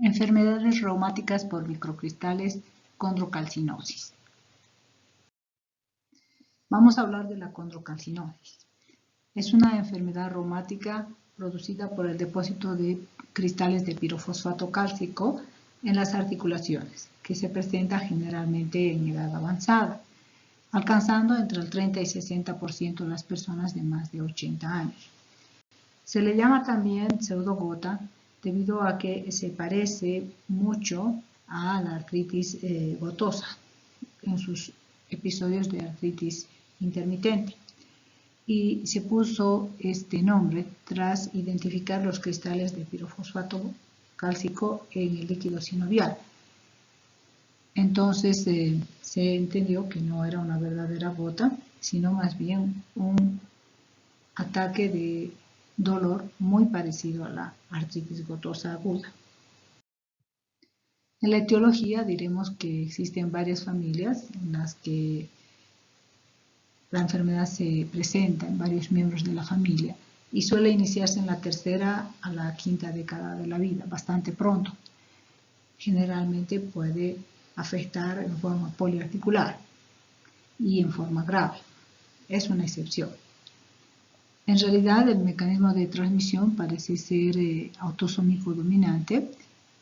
Enfermedades reumáticas por microcristales, condrocalcinosis. Vamos a hablar de la condrocalcinosis. Es una enfermedad reumática producida por el depósito de cristales de pirofosfato cálcico en las articulaciones, que se presenta generalmente en edad avanzada, alcanzando entre el 30 y 60% de las personas de más de 80 años. Se le llama también pseudogota debido a que se parece mucho a la artritis gotosa en sus episodios de artritis intermitente. Y se puso este nombre tras identificar los cristales de pirofosfato cálcico en el líquido sinovial. Entonces se entendió que no era una verdadera gota, sino más bien un ataque de dolor muy parecido a la artritis gotosa aguda. En la etiología diremos que existen varias familias en las que la enfermedad se presenta en varios miembros de la familia y suele iniciarse en la tercera a la quinta década de la vida, bastante pronto. Generalmente puede afectar en forma poliarticular y en forma grave. Es una excepción. En realidad, el mecanismo de transmisión parece ser autosómico dominante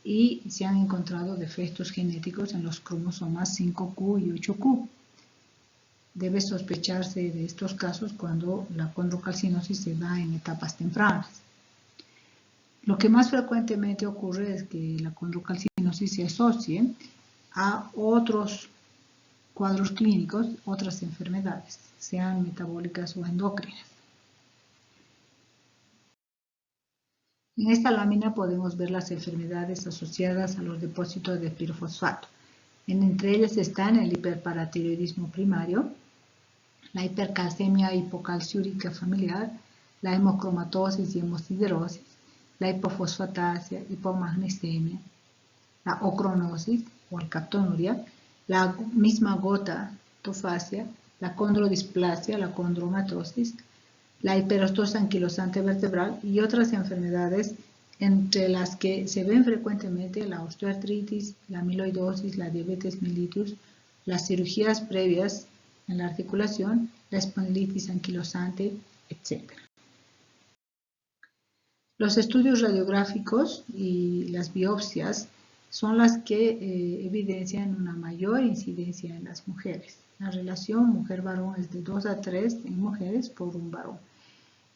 y se han encontrado defectos genéticos en los cromosomas 5q y 8q. Debe sospecharse de estos casos cuando la condrocalcinosis se da en etapas tempranas. Lo que más frecuentemente ocurre es que la condrocalcinosis se asocie a otros cuadros clínicos, otras enfermedades, sean metabólicas o endócrinas. En esta lámina podemos ver las enfermedades asociadas a los depósitos de pirofosfato. Entre ellas están el hiperparatiroidismo primario, la hipercalcemia hipocalciúrica familiar, la hemocromatosis y hemosiderosis, la hipofosfatasia, hipomagnesemia, la ocronosis o alcaptonuria, la misma gotofasia, la condrodisplasia, la condromatosis, la hiperostosia anquilosante vertebral y otras enfermedades entre las que se ven frecuentemente la osteoartritis, la amiloidosis, la diabetes mellitus, las cirugías previas en la articulación, la espondilitis anquilosante, etc. Los estudios radiográficos y las biopsias son las que evidencian una mayor incidencia en las mujeres. La relación mujer-varón es de 2 a 3 en mujeres por un varón.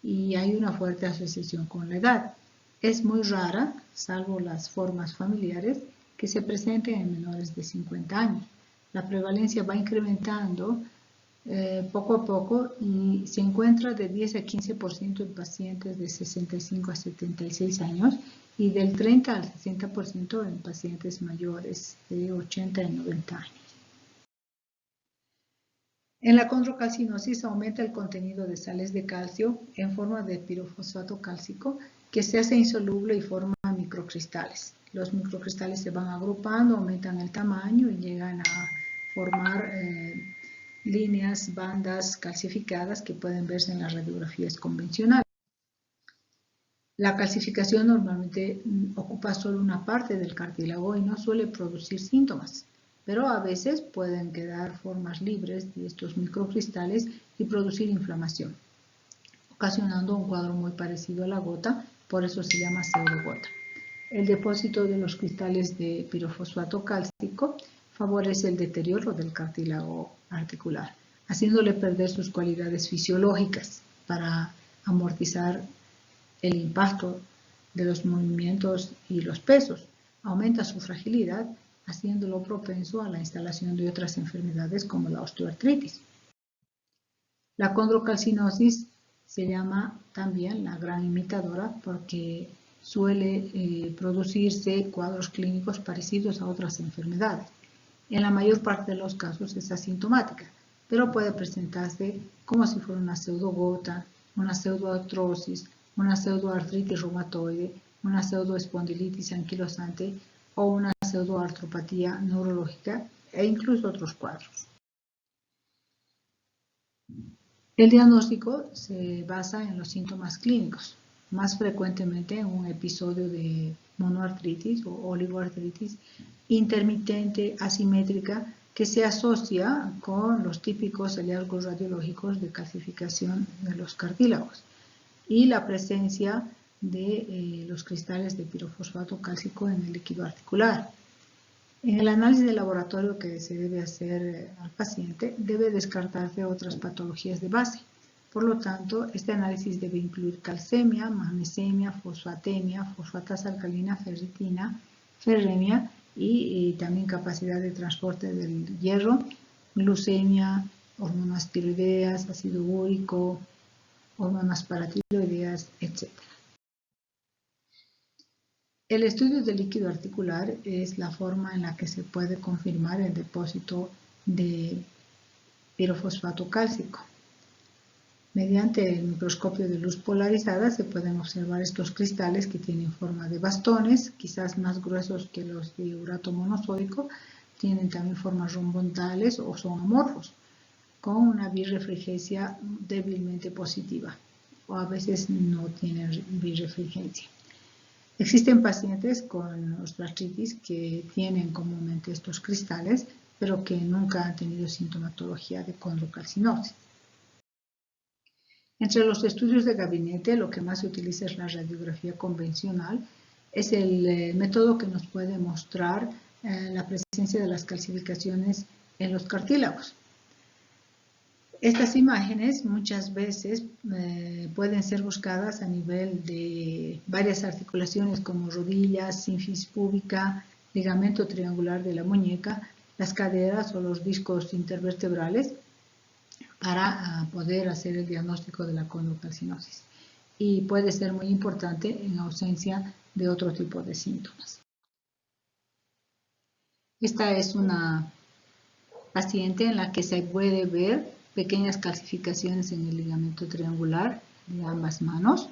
Y hay una fuerte asociación con la edad. Es muy rara, salvo las formas familiares, que se presenten en menores de 50 años. La prevalencia va incrementando poco a poco y se encuentra de 10 a 15% en pacientes de 65 a 76 años y del 30 al 60% en pacientes mayores de 80 a 90 años. En la condrocalcinosis aumenta el contenido de sales de calcio en forma de pirofosfato cálcico que se hace insoluble y forma microcristales. Los microcristales se van agrupando, aumentan el tamaño y llegan a formar líneas, bandas calcificadas que pueden verse en las radiografías convencionales. La calcificación normalmente ocupa solo una parte del cartílago y no suele producir síntomas, pero a veces pueden quedar formas libres de estos microcristales y producir inflamación, ocasionando un cuadro muy parecido a la gota, por eso se llama pseudogota. El depósito de los cristales de pirofosfato cálcico favorece el deterioro del cartílago articular, haciéndole perder sus cualidades fisiológicas para amortizar el impacto de los movimientos y los pesos. Aumenta su fragilidad, haciéndolo propenso a la instalación de otras enfermedades como la osteoartritis. La condrocalcinosis se llama también la gran imitadora porque suele producirse cuadros clínicos parecidos a otras enfermedades. En la mayor parte de los casos es asintomática, pero puede presentarse como si fuera una pseudogota, una pseudoartrosis, una pseudoartritis reumatoide, una pseudoespondilitis anquilosante o una pseudoartropatía neurológica e incluso otros cuadros. El diagnóstico se basa en los síntomas clínicos. más frecuentemente en un episodio de monoartritis o oligoartritis intermitente asimétrica que se asocia con los típicos hallazgos radiológicos de calcificación de los cartílagos y la presencia de los cristales de pirofosfato cálcico en el líquido articular. En el análisis de laboratorio que se debe hacer al paciente, debe descartarse otras patologías de base. Por lo tanto, este análisis debe incluir calcemia, magnesemia, fosfatemia, fosfatasa alcalina, ferritina, ferremia y también capacidad de transporte del hierro, glucemia, hormonas tiroideas, ácido úrico, hormonas paratiroideas, etc. El estudio del líquido articular es la forma en la que se puede confirmar el depósito de pirofosfato cálcico. Mediante el microscopio de luz polarizada se pueden observar estos cristales que tienen forma de bastones, quizás más gruesos que los de urato monosódico, tienen también formas romboidales o son amorfos, con una birrefringencia débilmente positiva, o a veces no tienen birrefringencia. Existen pacientes con osteoartritis que tienen comúnmente estos cristales, pero que nunca han tenido sintomatología de condrocalcinosis. Entre los estudios de gabinete, lo que más se utiliza es la radiografía convencional. Es el método que nos puede mostrar la presencia de las calcificaciones en los cartílagos. Estas imágenes muchas veces pueden ser buscadas a nivel de varias articulaciones como rodillas, sínfisis púbica, ligamento triangular de la muñeca, las caderas o los discos intervertebrales para poder hacer el diagnóstico de la condrocalcinosis. Y puede ser muy importante en ausencia de otro tipo de síntomas. Esta es una paciente en la que se puede ver pequeñas calcificaciones en el ligamento triangular de ambas manos.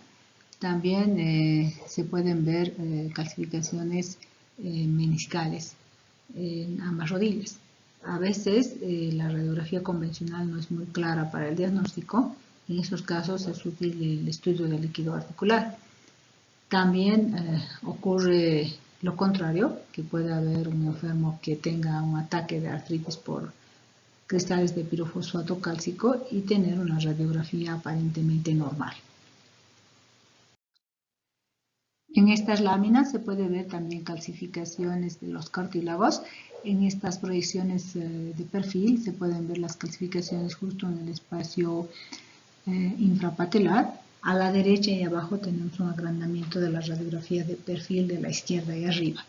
También se pueden ver calcificaciones meniscales en ambas rodillas. A veces la radiografía convencional no es muy clara para el diagnóstico. En esos casos es útil el estudio del líquido articular. También ocurre lo contrario, que puede haber un enfermo que tenga un ataque de artritis por cristales de pirofosfato cálcico y tener una radiografía aparentemente normal. En estas láminas se puede ver también calcificaciones de los cartílagos. En estas proyecciones de perfil se pueden ver las calcificaciones justo en el espacio infrapatelar. A la derecha y abajo tenemos un agrandamiento de la radiografía de perfil de la izquierda y arriba.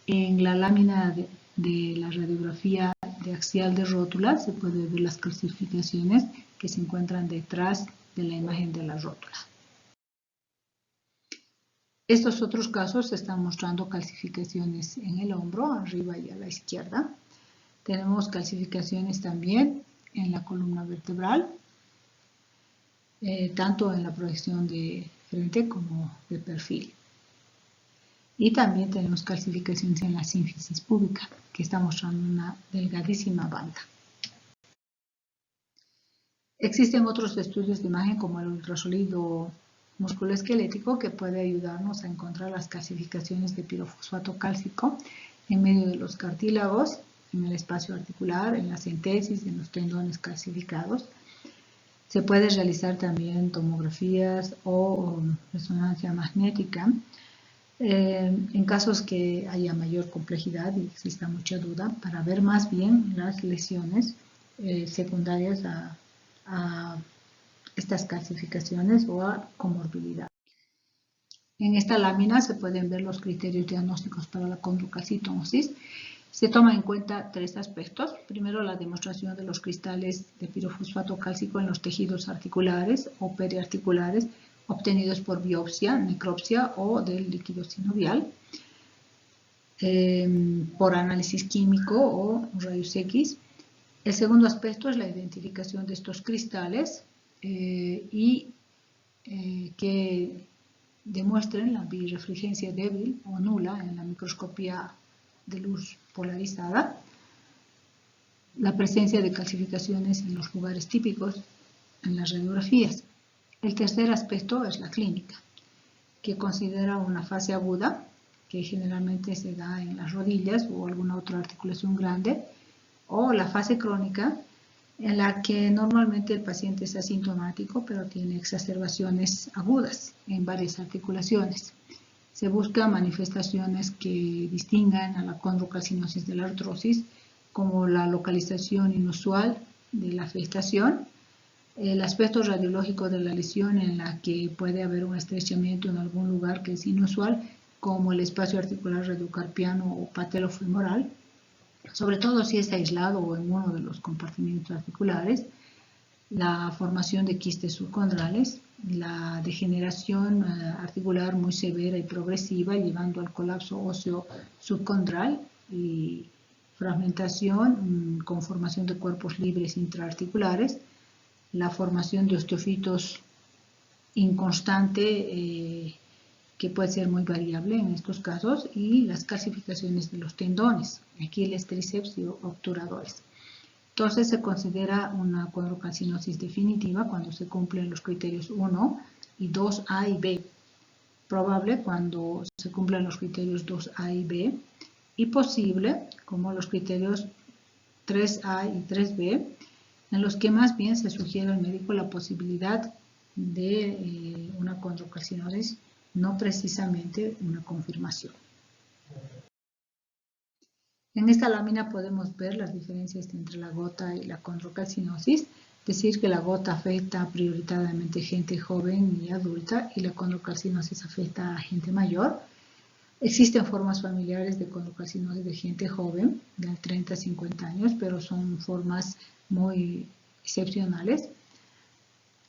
En la lámina de la radiografía de axial de rótula se puede ver las calcificaciones que se encuentran detrás de la imagen de la rótula. Estos otros casos están mostrando calcificaciones en el hombro, arriba y a la izquierda. Tenemos calcificaciones también en la columna vertebral, tanto en la proyección de frente como de perfil. Y también tenemos calcificaciones en la sínfisis púbica, que está mostrando una delgadísima banda. Existen otros estudios de imagen como el ultrasonido musculoesquelético que puede ayudarnos a encontrar las calcificaciones de pirofosfato cálcico en medio de los cartílagos, en el espacio articular, en la centesis, en los tendones calcificados. Se puede realizar también tomografías o resonancia magnética. En casos que haya mayor complejidad y exista mucha duda, para ver más bien las lesiones secundarias a estas calcificaciones o a comorbilidad. En esta lámina se pueden ver los criterios diagnósticos para la condrocalcinosis. Se toma en cuenta tres aspectos. Primero, la demostración de los cristales de pirofosfato cálcico en los tejidos articulares o periarticulares obtenidos por biopsia, necropsia o del líquido sinovial, por análisis químico o rayos X. El segundo aspecto es la identificación de estos cristales y que demuestren la birrefringencia débil o nula en la microscopía de luz polarizada, la presencia de calcificaciones en los lugares típicos en las radiografías. El tercer aspecto es la clínica. que considera una fase aguda, que generalmente se da en las rodillas o alguna otra articulación grande, o la fase crónica, en la que normalmente el paciente es asintomático, pero tiene exacerbaciones agudas en varias articulaciones. Se buscan manifestaciones que distingan a la condrocalcinosis de la artrosis, como la localización inusual de la afectación, el aspecto radiológico de la lesión en la que puede haber un estrechamiento en algún lugar que es inusual, como el espacio articular radiocarpiano o patelofemoral, sobre todo si es aislado o en uno de los compartimentos articulares, la formación de quistes subcondrales, la degeneración articular muy severa y progresiva, llevando al colapso óseo subcondral y fragmentación con formación de cuerpos libres intraarticulares, la formación de osteofitos inconstante, que puede ser muy variable en estos casos, y las calcificaciones de los tendones, Aquiles, tríceps y obturadores. Entonces se considera una condrocalcinosis definitiva cuando se cumplen los criterios 1 y 2A y B, probable cuando se cumplen los criterios 2A y B, y posible como los criterios 3A y 3B, en los que más bien se sugiere al médico la posibilidad de una condrocalcinosis, no precisamente una confirmación. En esta lámina podemos ver las diferencias entre la gota y la condrocalcinosis, decir que la gota afecta prioritariamente gente joven y adulta y la condrocalcinosis afecta a gente mayor. Existen formas familiares de condrocalcinosis de gente joven, de 30 a 50 años, pero son formas muy excepcionales.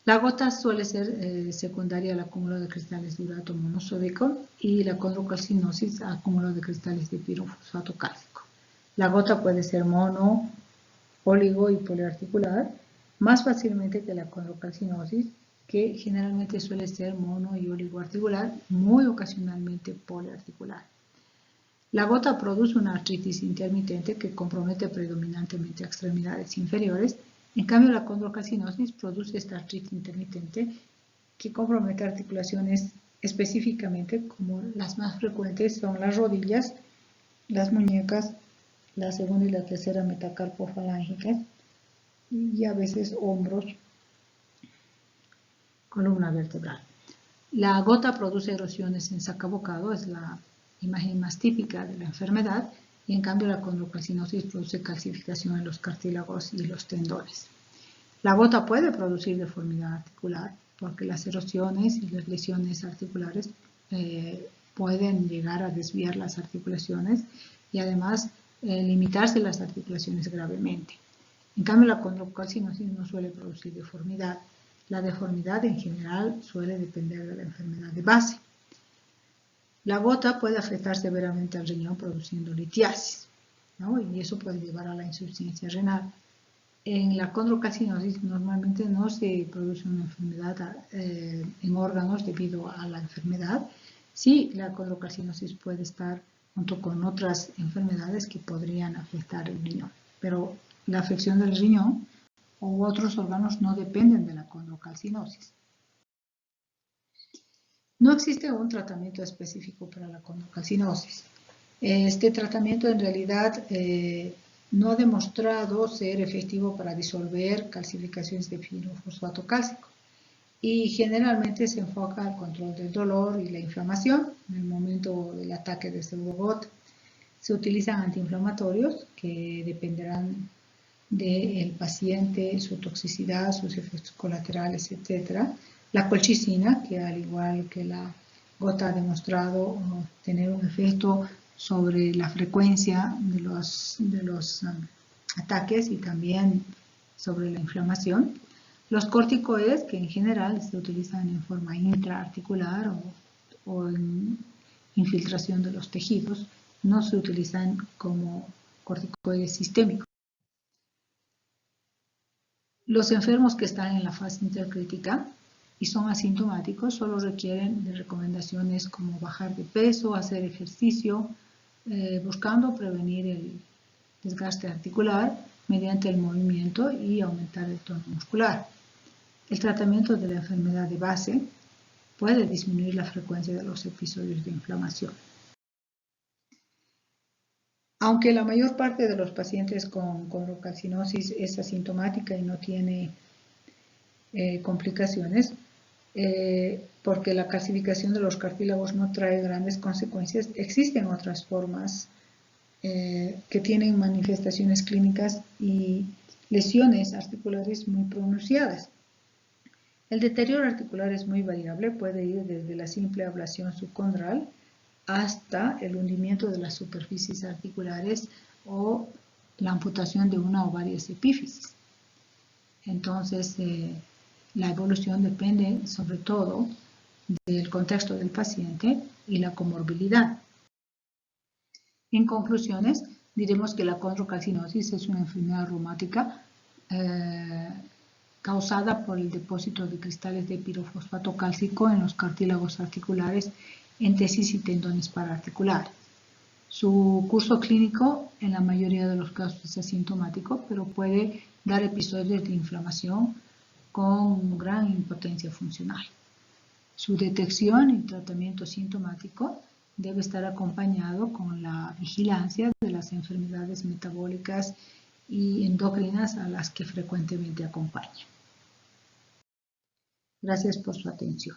La gota suele ser secundaria al acúmulo de cristales de urato monosódico y la condrocalcinosis a acúmulo de cristales de pirofosfato cálcico. La gota puede ser mono, oligo y poliarticular, más fácilmente que la condrocalcinosis, que generalmente suele ser mono y oligoarticular, muy ocasionalmente poliarticular. La gota produce una artritis intermitente que compromete predominantemente a extremidades inferiores. En cambio, la condrocalcinosis produce esta artritis intermitente que compromete articulaciones específicamente, como las más frecuentes son las rodillas, las muñecas, la segunda y la tercera metacarpofalángicas y a veces hombros, columna vertebral. La gota produce erosiones en sacabocado, es la imagen más típica de la enfermedad, y en cambio la condrocalcinosis produce calcificación en los cartílagos y los tendones. La gota puede producir deformidad articular porque las erosiones y las lesiones articulares pueden llegar a desviar las articulaciones y además limitarse las articulaciones gravemente. En cambio, la condrocalcinosis no suele producir deformidad. La deformidad en general suele depender de la enfermedad de base. La gota puede afectar severamente al riñón produciendo litiasis, ¿no? Y eso puede llevar a la insuficiencia renal. En la condrocalcinosis normalmente no se produce una enfermedad en órganos debido a la enfermedad. Sí, la condrocalcinosis puede estar junto con otras enfermedades que podrían afectar el riñón, pero la afección del riñón u otros órganos no dependen de la condrocalcinosis. No existe un tratamiento específico para la condrocalcinosis. Este tratamiento en realidad no ha demostrado ser efectivo para disolver calcificaciones de pirofosfato cálcico y generalmente se enfoca al control del dolor y la inflamación en el momento del ataque de pseudogota. Se utilizan antiinflamatorios que dependerán del paciente, su toxicidad, sus efectos colaterales, etc. La colchicina, que al igual que la gota ha demostrado tener un efecto sobre la frecuencia de los ataques y también sobre la inflamación. Los corticoides, que en general se utilizan en forma intraarticular o en infiltración de los tejidos, no se utilizan como corticoides sistémicos. Los enfermos que están en la fase intercrítica y son asintomáticos solo requieren de recomendaciones como bajar de peso, hacer ejercicio, buscando prevenir el desgaste articular mediante el movimiento y aumentar el tono muscular. El tratamiento de la enfermedad de base puede disminuir la frecuencia de los episodios de inflamación. Aunque la mayor parte de los pacientes con condrocalcinosis es asintomática y no tiene complicaciones, porque la calcificación de los cartílagos no trae grandes consecuencias, existen otras formas que tienen manifestaciones clínicas y lesiones articulares muy pronunciadas. El deterioro articular es muy variable, puede ir desde la simple ablación subcondral hasta el hundimiento de las superficies articulares o la amputación de una o varias epífisis. Entonces, la evolución depende sobre todo del contexto del paciente y la comorbilidad. En conclusiones, diremos que la condrocalcinosis es una enfermedad reumática causada por el depósito de cristales de pirofosfato cálcico en los cartílagos articulares en tesis y tendones paraarticulares. Su curso clínico en la mayoría de los casos es asintomático, pero puede dar episodios de inflamación con gran impotencia funcional. Su detección y tratamiento sintomático debe estar acompañado con la vigilancia de las enfermedades metabólicas y endocrinas a las que frecuentemente acompaña. Gracias por su atención.